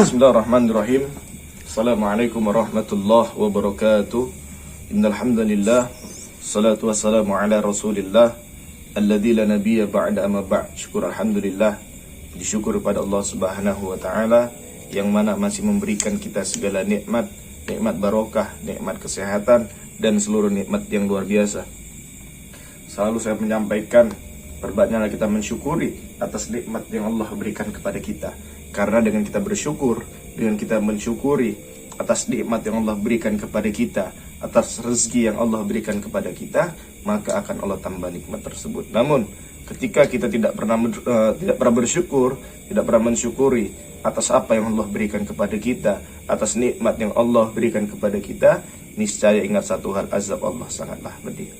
Bismillahirrahmanirrahim. Assalamualaikum warahmatullahi wabarakatuh. Innal hamdalillah, salatu wassalamu ala Rasulillah alladzi la nabiyya ba'da amma ba'd. Syukur alhamdulillah, disyukur kepada Allah Subhanahu wa taala yang mana masih memberikan kita segala nikmat, nikmat barokah, nikmat kesehatan dan seluruh nikmat yang luar biasa. Selalu saya menyampaikan, perbanyaklah kita mensyukuri atas nikmat yang Allah berikan kepada kita. Karena dengan kita bersyukur, dengan kita mensyukuri atas nikmat yang Allah berikan kepada kita, atas rezeki yang Allah berikan kepada kita, maka akan Allah tambah nikmat tersebut. Namun ketika kita tidak pernah bersyukur, tidak pernah mensyukuri atas apa yang Allah berikan kepada kita, atas nikmat yang Allah berikan kepada kita, niscaya ingat satu hal, azab Allah sangatlah pedih.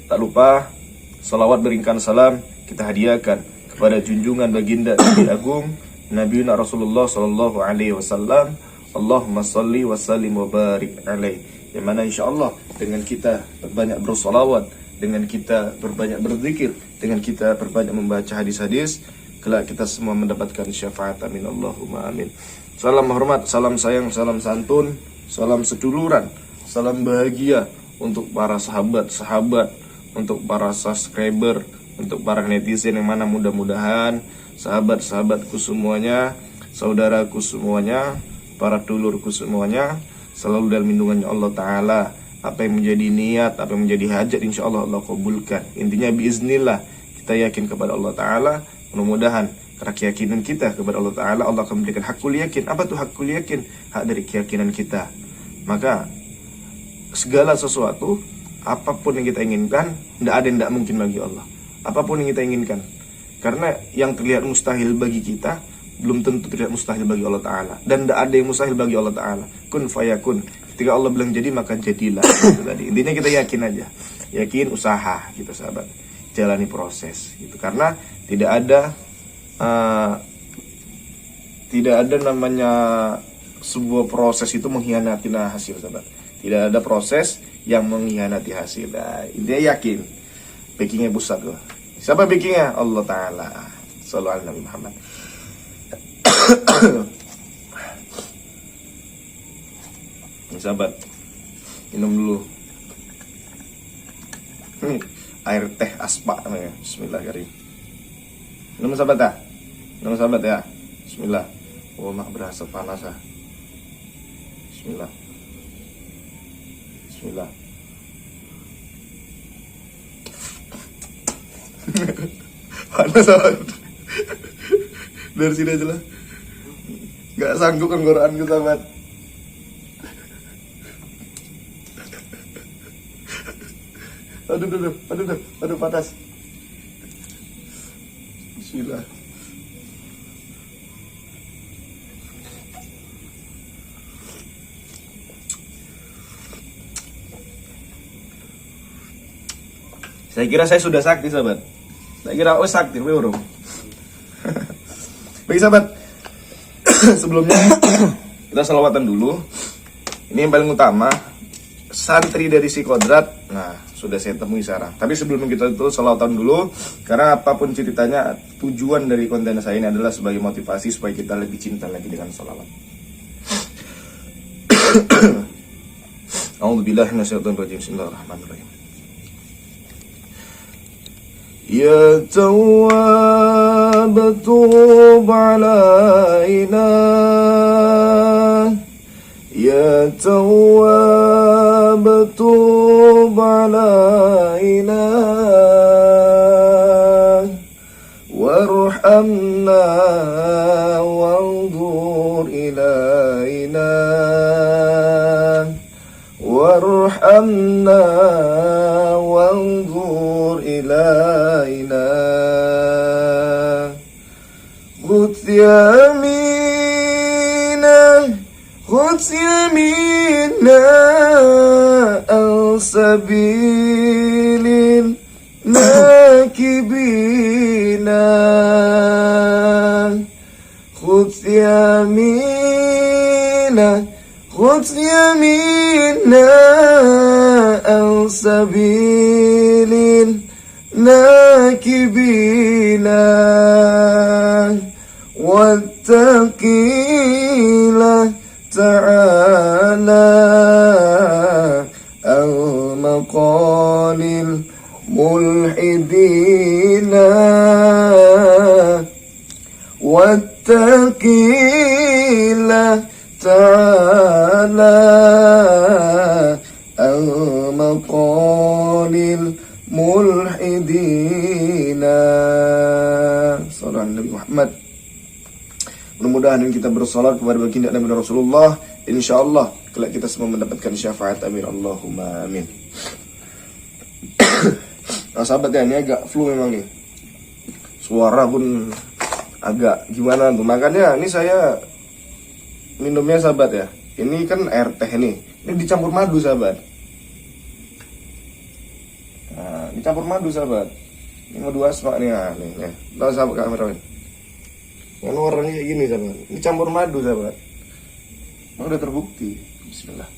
Tak lupa salawat beringkan salam kita hadiahkan kepada junjungan baginda Nabi Agung Nabi Rasulullah sallallahu alaihi wasallam. Allahumma salli wa sallim wa barik alaihi. Yang mana insyaallah dengan kita berbanyak bersolawat, dengan kita berbanyak berzikir, dengan kita berbanyak membaca hadis-hadis, kelak kita semua mendapatkan syafaat. Amin Allahumma amin. Salam hormat, salam sayang, salam santun, salam seduluran, salam bahagia untuk para sahabat-sahabat, untuk para subscriber, untuk para netizen yang mana mudah-mudahan sahabat-sahabatku semuanya, saudaraku semuanya, para dulurku semuanya selalu dalam lindungannya Allah Ta'ala. Apa yang menjadi niat, apa yang menjadi hajat, insya Allah Allah kabulkan. Intinya biiznillah kita yakin kepada Allah Ta'ala. Mudah-mudahan karena keyakinan kita kepada Allah Ta'ala, Allah akan memberikan hakul yakin. Apa tuh hakul yakin? Hak dari keyakinan kita. Maka segala sesuatu, apapun yang kita inginkan, tidak ada yang tidak mungkin bagi Allah. Apapun yang kita inginkan, karena yang terlihat mustahil bagi kita belum tentu terlihat mustahil bagi Allah Ta'ala. Dan tidak ada yang mustahil bagi Allah Ta'ala. Kun fayakun. Ketika Allah bilang jadi, maka jadilah. Itu tadi. Intinya kita yakin aja. Yakin, usaha gitu sahabat. Jalani proses gitu. Karena tidak ada namanya sebuah proses itu mengkhianati hasil sahabat. Tidak ada proses yang mengkhianati hasil. Nah, intinya yakin. Backingnya pusat loh. Siapa backingnya? Allah Ta'ala. Sallallahu alaihi Nabi Muhammad. Sahabat, minum dulu. Ini air teh aspa namanya. Bismillahirrahmanirrahim. Minum sahabat ya. Minum sahabat ya. Bismillah. Oh, mak berasa panas ah. Bismillah. Bismillah. Panas sahabat. Dari sini aja lah. Gak sanggup tenggorokanku sahabat. Aduh panas. Bismillah. Saya kira saya sudah sakti sahabat. Saya kira sakti urung. Baik sahabat, sebelumnya kita salawatan dulu. Ini yang paling utama, santri dari si Kodrat. Nah, sudah saya temui sekarang. Tapi sebelum kita itu salawatan dulu, karena apapun ceritanya, tujuan dari konten saya ini adalah sebagai motivasi supaya kita lebih cinta lagi dengan salawat. A'udzubillahi minasyaitonir rajim. Bismillahirrahmanirrahim. Ya Tawwab tub alaina, Ya Tawwab tub alaina, warhamna wanzur ilaina, warhamna wanzur ilaina, khudh yamina, khudh yamina al-sabilin nakibina, khudh yamina, khudh yamina al-sabilin nakibina, wattaqillah ta'ala al-maqalil mulhidina wattaqillah ta'ala al-maqalil mulhidina. Salam Nabi Muhammad. Mudah-mudahan kita bersolat kepada baginda Nabi Rasulullah, insyaallah kelak kita semua mendapatkan syafaat. Amin Allahumma amin. Nah sahabat ya, ini agak flu memang nih, suara pun agak gimana tuh. Makanya ini saya minumnya sahabat ya, ini kan air teh nih, ini dicampur madu sahabat. Nah, dicampur madu sahabat. Ini madu asma nih, nih. Tahu sahabat kameramen. Ini warnanya kayak gini sahabat. Ini campur madu sahabat. Udah terbukti. Bismillah.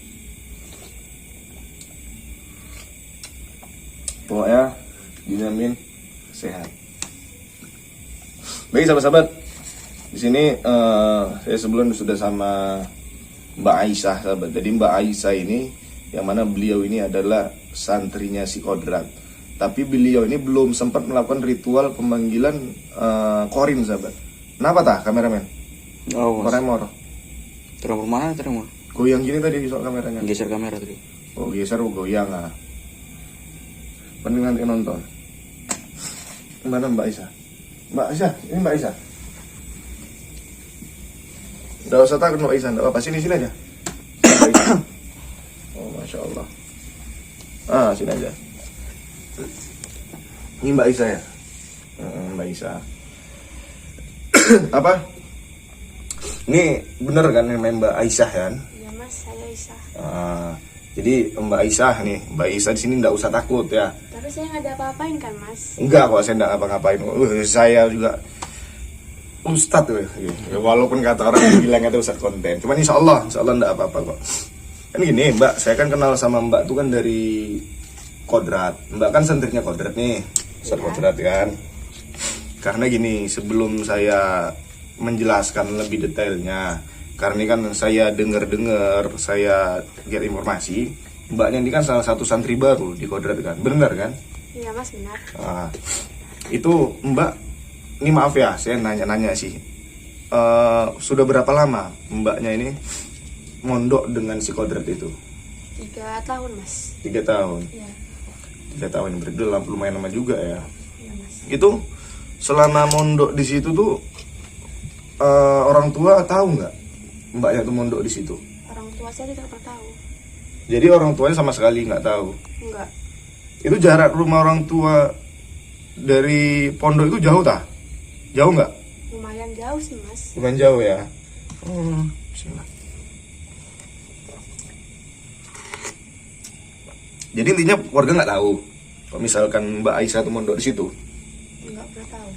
Pokoknya dijamin sehat. Baik sahabat-sahabat, di sini saya sebelum sudah sama Mbak Aisyah sahabat. Jadi Mbak Aisyah ini, yang mana beliau ini adalah santrinya si Kodrat. Tapi beliau ini belum sempat melakukan ritual pemanggilan korin sahabat. Kenapa tah kameramen? Oh, Koremor. terus mana terus? Goyang gini tadi soal kameranya. Geser kamera tadi. Oh geser goyang ah. Mending nanti nonton. Mana Mbak Aisyah? Mbak Aisyah, ini Mbak Aisyah. Udah usah takut Mbak Aisyah, enggak apa-apa, sini aja. Oh Masya Allah. Ah sini aja. Ini Mbak Aisyah ya. Mbak Aisyah. Apa? Ini bener kan namanya Mbak Aisyah kan? Iya Mas, saya Aisyah. Jadi Mbak Aisyah nih, Mbak Aisyah di sini enggak usah takut ya. Tapi saya nggak ada apa-apain kan Mas? Enggak kok, saya enggak apa-ngapain. Saya juga Ustadz ya, walaupun kata orang bilang itu Ustadz konten. Cuman insya Allah enggak apa-apa kok. Kan gini Mbak, saya kan kenal sama Mbak tuh kan dari Kodrat. Mbak kan sentrinya Kodrat nih, Ustadz Kodrat kan. Karena gini, sebelum saya menjelaskan lebih detailnya, karena ini kan saya dengar-dengar, saya get informasi, Mbaknya ini kan salah satu santri baru di Kodrat kan, benar kan? Iya Mas, benar. Itu Mbak, ini maaf ya, saya nanya-nanya sih, sudah berapa lama Mbaknya ini mondok dengan si Kodrat itu? 3 tahun Mas. 3 tahun. Iya. 3 tahun berarti lumayan lama juga ya. Iya Mas. Itu selama mondok di situ tuh orang tua tahu nggak Mbaknya tuh mondok di situ? Orang tua saya tidak pernah tahu. Jadi orang tuanya sama sekali nggak tahu. Enggak. Itu jarak rumah orang tua dari pondok itu jauh tah? Jauh nggak? Lumayan jauh sih Mas. Bukan jauh ya. Bismillah. Jadi intinya keluarga nggak tahu kalau misalkan Mbak Aisyah tuh mondok di situ. Enggak pernah tahu.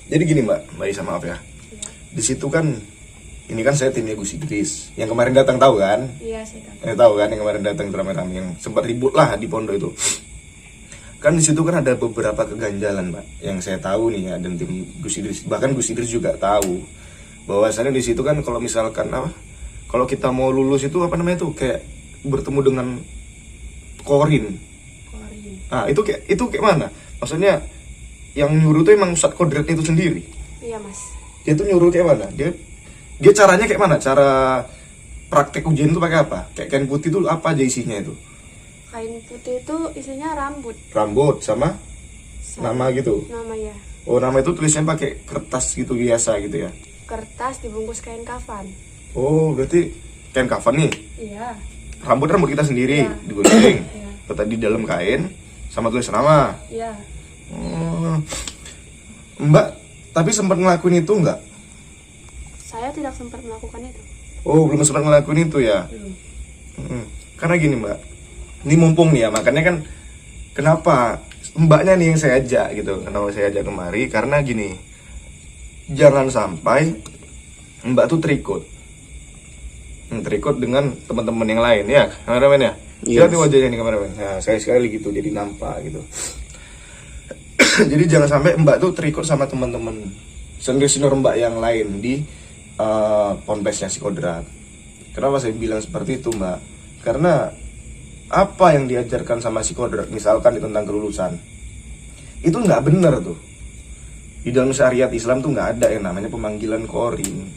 Jadi gini Mbak Aisyah, maaf ya. Iya. Di situ kan, ini kan saya timnya Gus Idris. Yang kemarin datang tahu kan? Iya, saya tahu. Tahu kan yang kemarin datang rame-rame yang sempat ribut lah di pondok itu. Kan di situ kan ada beberapa keganjalan Mbak, yang saya tahu nih ya, dan tim Gus Idris, bahkan Gus Idris juga tahu bahwasannya di situ kan kalau misalkan apa, kalau kita mau lulus itu apa namanya tuh kayak bertemu dengan korin. Korin. Itu kayak mana? Maksudnya yang nyuruh tuh emang Ustadz Kodrat itu sendiri. Iya Mas. Dia tuh nyuruh kayak mana? Dia caranya kayak mana? Cara praktek ujian itu pakai apa? Kayak kain putih itu apa aja isinya itu? Kain putih itu isinya rambut. Rambut sama nama gitu. Nama ya. Oh, nama itu tulisnya pakai kertas gitu biasa gitu ya. Kertas dibungkus kain kafan. Oh, berarti kain kafan nih. Iya. Rambut kita sendiri Iya. digunting. Iya. Letak di dalam kain sama tulis nama. Iya. Mbak, tapi sempat ngelakuin itu enggak? Saya tidak sempat melakukan itu. Oh, belum sempat ngelakuin itu ya. Karena gini Mbak, ini mumpung nih ya, makanya kan kenapa Mbaknya nih yang saya ajak gitu. Kenapa saya ajak kemari? Karena gini, jangan sampai Mbak tuh terikut dengan teman-teman yang lain ya, kameramen ya. Lihat nih wajahnya nih kameramen. Nah, sekali gitu jadi nampak gitu. Jadi jangan sampai Mbak tuh terikut sama teman-teman senior mbak yang lain di ponpesnya si Kodrat. Kenapa saya bilang seperti itu mbak? Karena apa yang diajarkan sama si Kodrat, misalkan tentang kelulusan, itu nggak benar tuh. Di dalam syariat Islam tuh nggak ada yang namanya pemanggilan korin.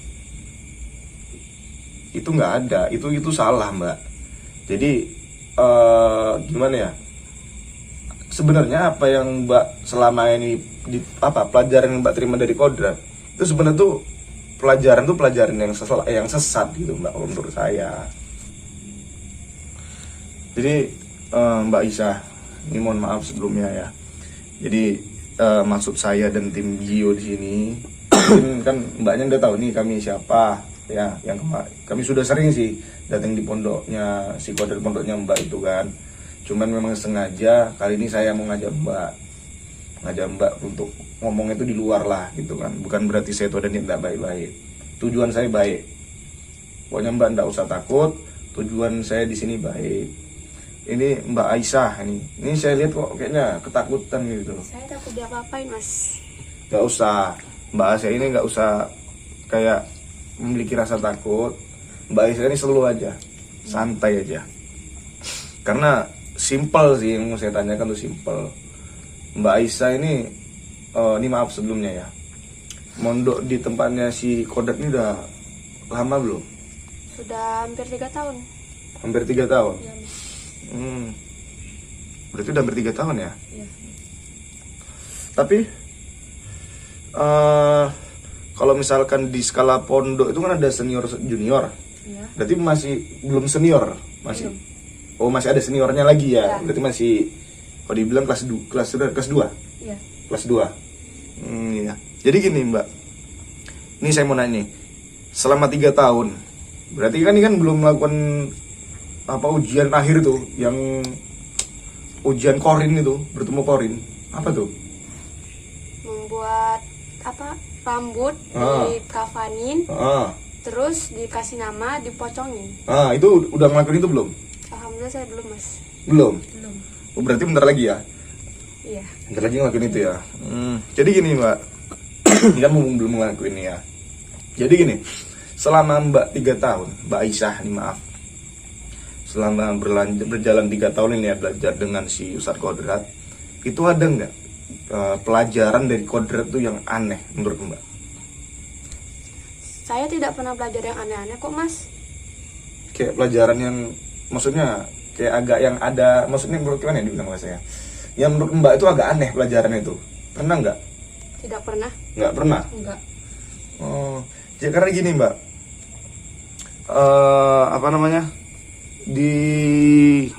Itu nggak ada, itu salah mbak. Jadi gimana ya? Sebenarnya apa yang mbak selama ini pelajaran yang mbak terima dari Kodrat itu sebenarnya tuh pelajaran yang sesat gitu mbak, menurut saya. Jadi Mbak Isa, ini mohon maaf sebelumnya ya. Jadi maksud saya dan tim Gio di sini, kan mbaknya udah tahu nih kami siapa ya. Kami sudah sering sih datang di pondoknya si Kodrat, pondoknya mbak itu kan. Cuman memang sengaja kali ini saya mau ngajak mbak untuk ngomong itu di luar lah gitu kan. Bukan berarti saya itu ada niat tidak baik-baik. Tujuan saya baik. Pokoknya mbak tidak usah takut. Tujuan saya di sini baik. Ini Mbak Aisyah ini saya lihat kok kayaknya ketakutan gitu. Saya takut diapa-apain mas. Gak usah, Mbak Aisyah ini gak usah kayak memiliki rasa takut. Mbak Aisyah ini selalu aja, santai aja. Karena simple sih yang mau saya tanyakan tuh simple. Mbak Aisyah ini maaf sebelumnya ya, mondok di tempatnya si Kodrat ini udah lama belum? Sudah hampir 3 tahun. Hampir 3 tahun? Ya, mas. Berarti udah hampir 3 tahun ya? Iya. Tapi kalau misalkan di skala pondok itu kan ada senior junior. Iya. Berarti masih belum senior, masih. Belum. Oh, masih ada seniornya lagi ya. Ya. Berarti masih, kalau dibilang kelas 2. Iya. Kelas 2. Iya. Jadi gini, Mbak. Ini saya mau nanya nih. Selama 3 tahun. Berarti kan ini kan belum melakukan ujian akhir tuh, yang ujian korin itu, bertemu korin. Apa tuh? Membuat rambut dikafanin, terus dikasih nama, dipocongin. Itu udah ngelakuin itu belum? Alhamdulillah saya belum mas. Belum. Belum. Berarti bentar lagi ya? Iya. Bentar lagi ngelakuin itu ya. Jadi gini Mbak, ini kan belum ngelakuin ya. Jadi gini, selama Mbak 3 tahun, Mbak Aisyah nih maaf, selama berjalan 3 tahun ini ya belajar dengan si Ustadz Kodrat, itu ada nggak pelajaran dari Kodrat tuh yang aneh menurut Mbak? Saya tidak pernah belajar yang aneh-aneh kok mas. Kayak pelajaran yang maksudnya kayak agak yang ada, maksudnya menurut gimana ya dibilang saya? Yang menurut Mbak itu agak aneh pelajaran itu, pernah nggak? Tidak pernah. Nggak pernah. Enggak. Oh, ya karena gini Mbak, di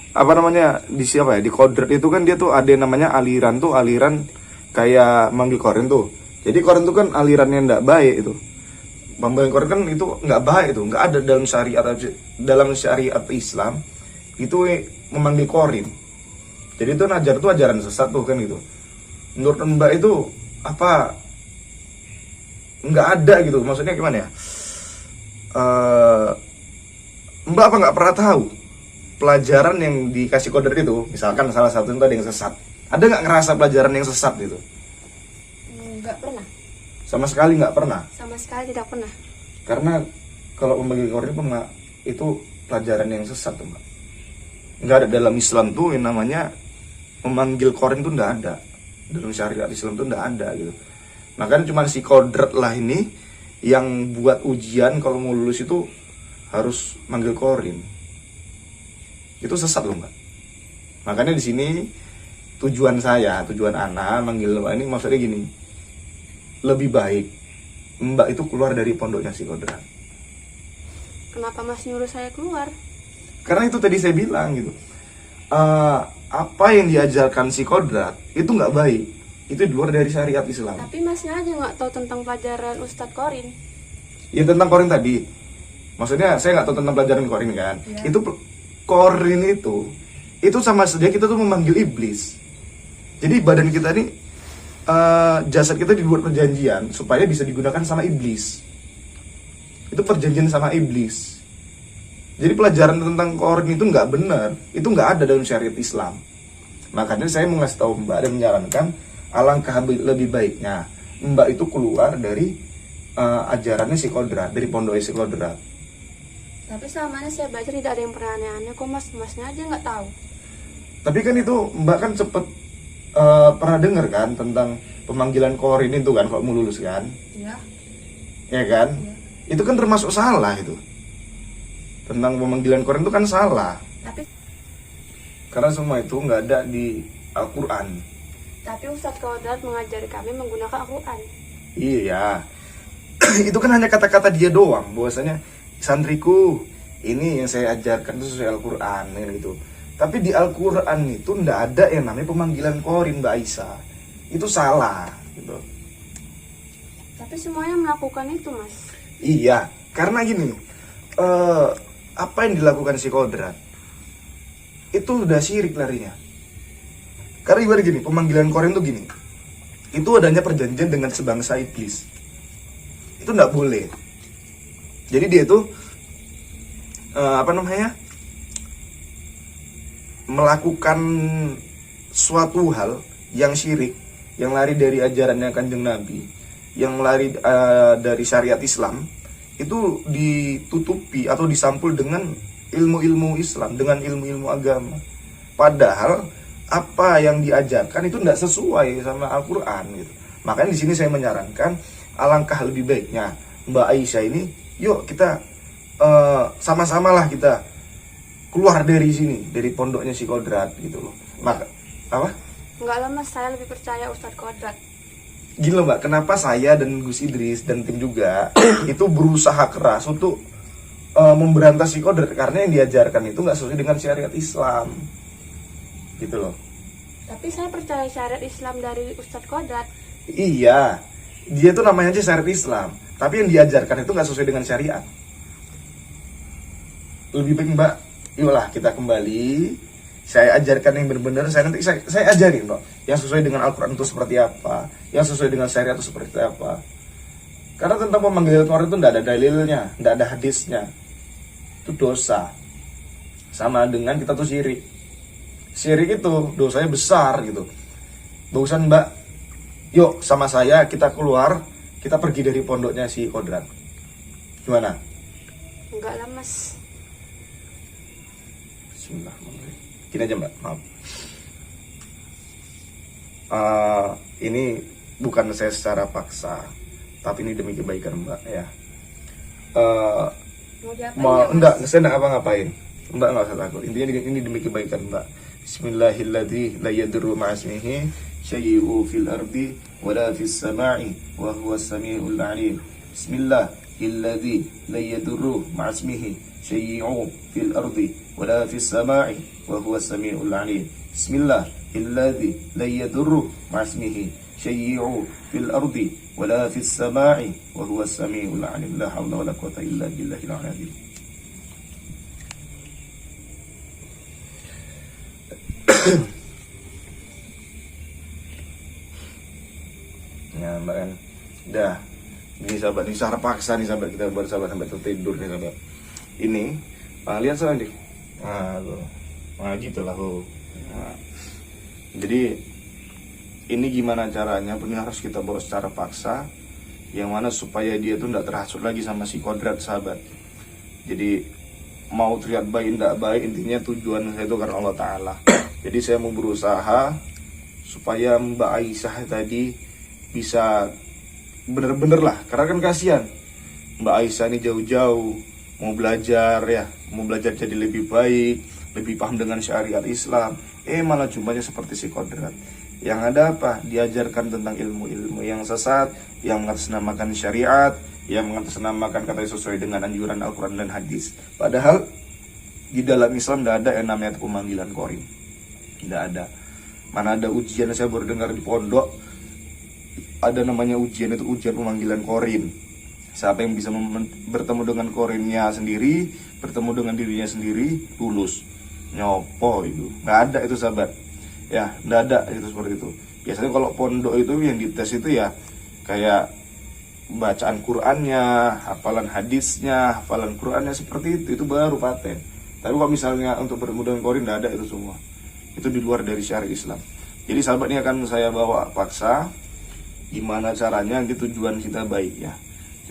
Kodrat itu kan dia tuh ada yang namanya aliran kayak manggil korin tuh. Jadi korin tuh kan alirannya nggak baik itu. Pembagian korin kan itu nggak baik itu, nggak ada dalam syariat Islam itu memanggil korin. Jadi itu ajaran sesat tuh kan gitu. Menurut Mbak itu nggak ada gitu, maksudnya gimana ya? Mbak apa nggak pernah tahu pelajaran yang dikasih Kodrat itu, misalkan salah satu itu ada yang sesat, ada nggak ngerasa pelajaran yang sesat gitu? Nggak pernah. Sama sekali nggak pernah. Sama sekali tidak pernah. Karena kalau membagi korin itu pelajaran yang sesat tuh Mbak. Nggak ada dalam Islam tuh yang namanya memanggil korin tuh nggak ada. Dalam syariat Islam tuh nggak ada gitu. Makanya cuma si Kodrat lah ini yang buat ujian kalau mau lulus itu harus manggil korin. Itu sesat loh Mbak. Makanya di sini tujuan Ana manggil Mbak ini maksudnya gini, lebih baik Mbak itu keluar dari pondoknya si Kodrat. Kenapa mas nyuruh saya keluar? Karena itu tadi saya bilang gitu, apa yang diajarkan si Kodrat itu nggak baik, itu di luar dari syariat Islam. Tapi masnya aja nggak tahu tentang pelajaran Ustadz Korin. Ya tentang korin tadi, maksudnya saya nggak tahu tentang pelajaran korin kan. Ya. Itu korin itu sama saja kita tuh memanggil iblis. Jadi badan kita ini, jasad kita dibuat perjanjian supaya bisa digunakan sama iblis. Itu perjanjian sama iblis. Jadi pelajaran tentang korin itu nggak benar, itu nggak ada dalam syariat Islam. Makanya saya mau ngasih tahu Mbak dan menyarankan alangkah lebih baiknya Mbak itu keluar dari ajarannya si Kodrat, dari pondok si Kodrat. Tapi selama ini saya belajar tidak ada yang pernah aneh-aneh kok mas. Masnya aja nggak tahu. Tapi kan itu Mbak kan cepet pernah dengar kan tentang pemanggilan korin itu kan kalau mau lulus kan? Iya. Ya kan? Iya. Itu kan termasuk salah itu. Tentang pemanggilan korin itu kan salah. Tapi Karena semua itu nggak ada di Al-Quran. Ustadz Kodrat mengajari kami menggunakan Al-Quran. Iya. Itu kan hanya kata-kata dia doang. Bahwasanya santriku ini yang saya ajarkan itu sesuai Al-Quran gitu. Tapi di Al-Quran itu nggak ada yang namanya pemanggilan korin, Mbak Aisyah. Itu salah gitu. Tapi semuanya melakukan itu mas. Iya, karena gini, apa yang dilakukan si Kodrat itu udah syirik larinya. Karena ibarat gini, pemanggilan korin tuh gini, itu adanya perjanjian dengan sebangsa iblis. Itu nggak boleh. Jadi dia tuh melakukan suatu hal yang syirik, yang lari dari ajarannya Kanjeng Nabi, yang lari dari syariat Islam, itu ditutupi atau disampul dengan ilmu-ilmu Islam, dengan ilmu-ilmu agama. Padahal apa yang diajarkan itu tidak sesuai sama Al-Quran gitu. Makanya di sini saya menyarankan alangkah lebih baiknya Mbak Aisyah ini, yuk kita sama-samalah kita keluar dari sini, dari pondoknya si Kodrat gitu loh. Maka apa? Enggak lah mas, saya lebih percaya Ustadz Kodrat. Gini loh Mbak, kenapa saya dan Gus Idris dan tim juga itu berusaha keras untuk memberantas si Kodrat, karena yang diajarkan itu nggak sesuai dengan syariat Islam gitu loh. Tapi saya percaya syariat Islam dari Ustadz Kodrat. Iya, dia tuh namanya aja syariat Islam, tapi yang diajarkan itu nggak sesuai dengan syariat. Lebih baik Mbak, yuklah kita kembali, saya ajarkan yang benar-benar, saya ajarin kok yang sesuai dengan Al-Quran itu seperti apa, yang sesuai dengan syariat itu seperti apa. Karena tentang pemanggilan korin itu tidak ada dalilnya, tidak ada hadisnya. Itu dosa. Sama dengan kita tuh syirik. Syirik itu dosanya besar gitu. Bagusan Mbak, yuk sama saya kita keluar, kita pergi dari pondoknya si Kodrat. Gimana? Enggak lah mas. Bismillahirrahmanirrahim. Gini aja Mbak, maaf. Ini bukan saya secara paksa, tapi ini demi kebaikan Mbak ya. Enggak, saya enggak apa-ngapain. Mbak enggak usah takut. Intinya ini demi kebaikan Mbak. Bismillahilladzi la yadurru ma'asmihi syai'un fil ardi wala fis sama'i wa huwas samiul 'alim. Bismillahilladzi la yadurru ma'asmihi syai'un fil ardi wala fis sama'i wa huwas samiul 'alim. Bismillahilladzi la yadurru ma'asmihi syai'un fil ardi wala fis sama'i wa huwas samiul 'alim. La haula wala quwwata illa billahil 'azim. Ya Mbak kan, dah. Ini sahabat, ini secara paksa nih sahabat, kita bersahabat sampai tertidur nih sahabat. Ini, lihat sana nih. Nah gitu lah tuh. Nah, jadi ini gimana caranya? Ini harus kita bawa secara paksa, yang mana supaya dia tuh tidak terhasut lagi sama si Kodrat sahabat. Jadi mau terlihat baik tidak baik, intinya tujuan saya itu karena Allah Ta'ala. Jadi saya mau berusaha supaya Mbak Aisyah tadi bisa bener-bener lah, karena kan kasihan Mbak Aisyah ini jauh-jauh mau belajar ya, mau belajar jadi lebih baik, lebih paham dengan syariat Islam, malah jumpanya seperti si Kodrat. Yang ada apa? Diajarkan tentang ilmu-ilmu yang sesat, yang mengatasnamakan syariat, yang mengatasnamakan kata sesuai dengan anjuran Al-Quran dan hadis. Padahal di dalam Islam tidak ada yang namanya pemanggilan korin. Tidak ada. Mana ada ujian, saya baru dengar di pondok ada namanya ujian, itu ujian pemanggilan korin. Siapa yang bisa bertemu dengan korinnya sendiri, bertemu dengan dirinya sendiri, lulus. Nyopo itu, nggak ada itu sahabat. Ya, nggak ada itu seperti itu. Biasanya kalau pondok itu yang dites itu ya kayak bacaan Qur'annya, hafalan hadisnya, hafalan Qur'annya, seperti itu baru paten. Tapi kalau misalnya untuk bertemu dengan korin, nggak ada itu semua. Itu di luar dari syariat Islam. Jadi sahabat ini akan saya bawa paksa gimana caranya gitu, tujuan kita baik ya.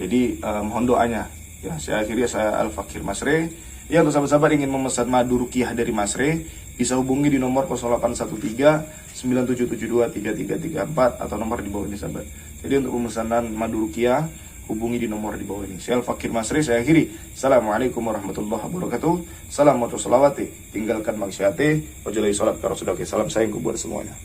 Jadi mohon doanya ya. Saya akhirnya saya Al-Fakir Masre. Ya, untuk sahabat-sahabat ingin memesan madu ruqyah dari Masre, bisa hubungi di nomor 0813 9772 3334 atau nomor di bawah ini sahabat. Jadi untuk pemesanan madu ruqyah hubungi di nomor di bawah ini. Saya Al-Fakir Masri, saya akhiri. Assalamualaikum warahmatullahi wabarakatuh. Salam wa salawati, tinggalkan maksiate, wajalahi salat ka Rasulullah. Salam sayangku buat semuanya.